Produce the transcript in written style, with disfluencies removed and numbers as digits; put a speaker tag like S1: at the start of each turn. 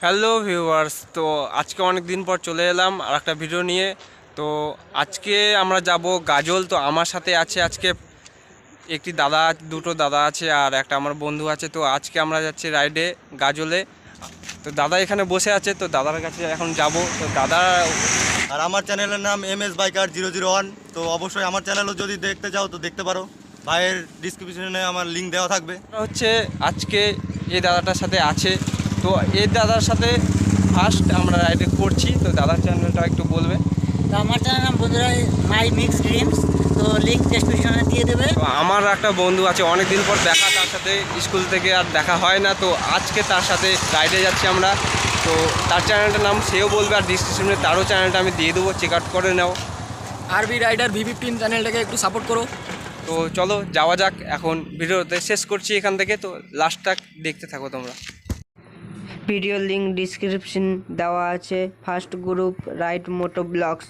S1: Hello viewers, তো আজকে অনেক দিন পর চলে এলাম আর একটা ভিডিও নিয়ে। তো আজকে আমরা যাব গাজল। তো আমার সাথে আছে আজকে একটি দাদা, দুটো দাদা আছে আর একটা আমার বন্ধু আছে। তো আজকে আমরা যাচ্ছি রাইডে গাজলে। তো দাদা এখানে বসে আছে, তো দাদার কাছে এখন যাব। তো দাদা
S2: আর আমার চ্যানেলের নাম MS Biker 001। তো অবশ্যই আমার চ্যানেলও যদি দেখতে চাও তো দেখতে পারো। ভাইয়ের ডিসক্রিপশনে আমার লিঙ্ক দেওয়া থাকবে।
S1: হচ্ছে আজকে এই দাদাটার সাথে আছে। তো এই দাদার সাথে ফার্স্ট আমরা রাইডে করছি। তো দাদার চ্যানেলটা একটু বলবে।
S3: তো আমার চ্যানেল নাম বন্ধুরা মাই মিক্স ড্রিমস, তো লিঙ্ক ডেসক্রিপশনে দিয়ে দেবে।
S1: তো আমার একটা বন্ধু আছে, অনেক দিন পর দেখা, তার সাথে স্কুল থেকে আর দেখা হয় না। তো আজকে তার সাথে রাইডে যাচ্ছি আমরা। তো তার চ্যানেলটার নাম সেও বলবে, আর ডিসক্রিপশনে তারও চ্যানেলটা আমি দিয়ে দেবো, চেক আউট করে নাও।
S4: আরবি রাইডার V15 চ্যানেলটাকে একটু সাপোর্ট করো।
S1: তো চলো যাওয়া যাক। এখন ভিডিওতে শেষ করছি এখান থেকে, তো লাস্টটা দেখতে থাকো তোমরা।
S5: ভিডিও লিঙ্ক ডিসক্রিপশন দেওয়া আছে। ফার্স্ট গ্রুপ রাইড মোটো ব্লগস।